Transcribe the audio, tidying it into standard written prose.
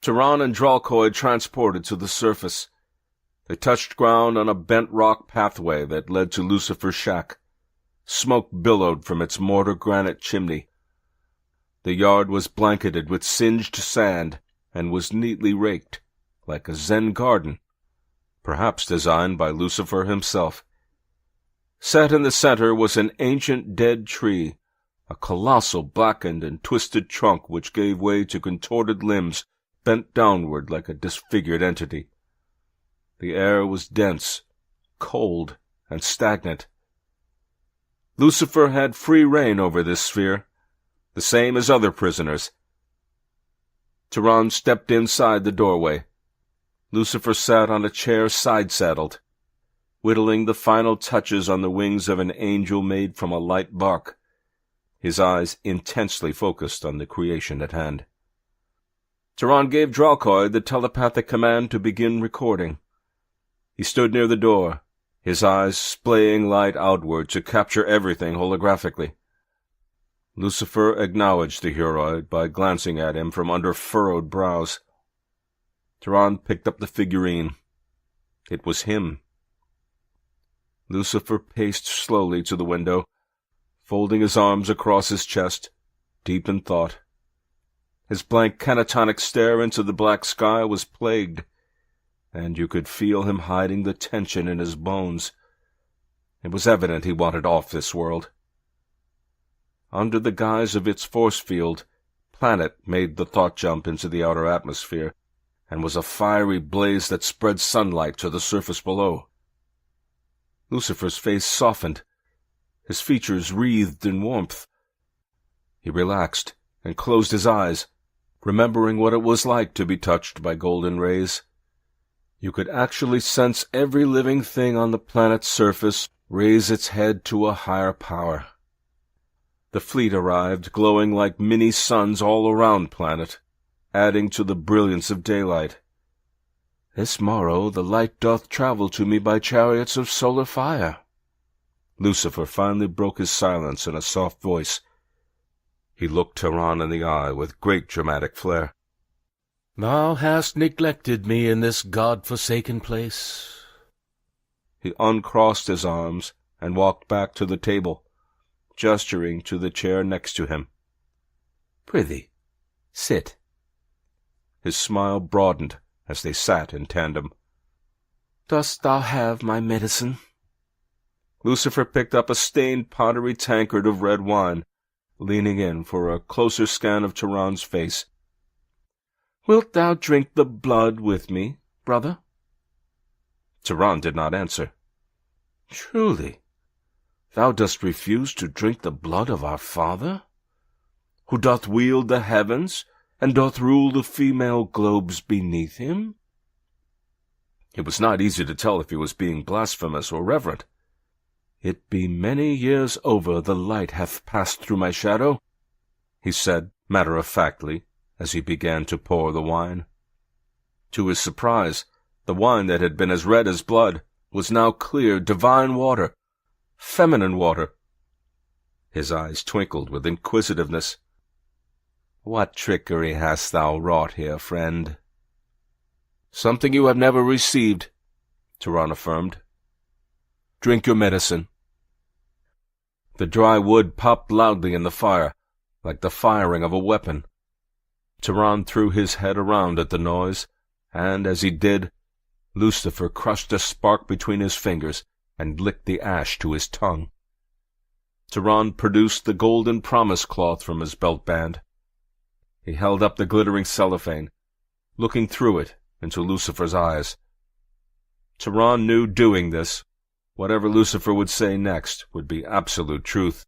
Tyron and Dralcoid transported to the surface. They touched ground on a bent rock pathway that led to Lucifer's shack. Smoke billowed from its mortar granite chimney. The yard was blanketed with singed sand and was neatly raked, like a Zen garden, perhaps designed by Lucifer himself. Set in the center was an ancient dead tree, a colossal blackened and twisted trunk which gave way to contorted limbs bent downward like a disfigured entity. The air was dense, cold, and stagnant. Lucifer had free rein over this sphere, the same as other prisoners. Tyron stepped inside the doorway. Lucifer sat on a chair side-saddled, whittling the final touches on the wings of an angel made from a light bark, his eyes intensely focused on the creation at hand. Tyron gave Dralcoid the telepathic command to begin recording. He stood near the door, his eyes splaying light outward to capture everything holographically. Lucifer acknowledged the Huroid by glancing at him from under furrowed brows. Tyron picked up the figurine. It was him. Lucifer paced slowly to the window, folding his arms across his chest, deep in thought. His blank catatonic stare into the black sky was plagued, and you could feel him hiding the tension in his bones. It was evident he wanted off this world. Under the guise of its force field, Planet made the thought jump into the outer atmosphere, and was a fiery blaze that spread sunlight to the surface below. Lucifer's face softened, his features wreathed in warmth. He relaxed and closed his eyes, remembering what it was like to be touched by golden rays. You could actually sense every living thing on the planet's surface raise its head to a higher power. The fleet arrived, glowing like mini-suns all around Planet, adding to the brilliance of daylight. "This morrow the light doth travel to me by chariots of solar fire." Lucifer finally broke his silence in a soft voice. He looked Tyron in the eye with great dramatic flair. "Thou hast neglected me in this God-forsaken place." He uncrossed his arms and walked back to the table, gesturing to the chair next to him. "Prithee, sit." His smile broadened as they sat in tandem. "Dost thou have my medicine?" Lucifer picked up a stained pottery tankard of red wine, leaning in for a closer scan of Tyron's face. "Wilt thou drink the blood with me, brother?" Tyron did not answer. "Truly, thou dost refuse to drink the blood of our father, who doth wield the heavens and doth rule the female globes beneath him?" It was not easy to tell if he was being blasphemous or reverent. "It be many years over the light hath passed through my shadow," he said matter-of-factly, as he began to pour the wine. To his surprise, the wine that had been as red as blood was now clear, divine water, feminine water. His eyes twinkled with inquisitiveness. "What trickery hast thou wrought here, friend?" "Something you have never received," Tyron affirmed. "Drink your medicine." The dry wood popped loudly in the fire, like the firing of a weapon. Tyron threw his head around at the noise, and as he did, Lucifer crushed a spark between his fingers and licked the ash to his tongue. Tyron produced the golden promise cloth from his belt-band. He held up the glittering cellophane, looking through it into Lucifer's eyes. Tyron knew doing this, whatever Lucifer would say next would be absolute truth.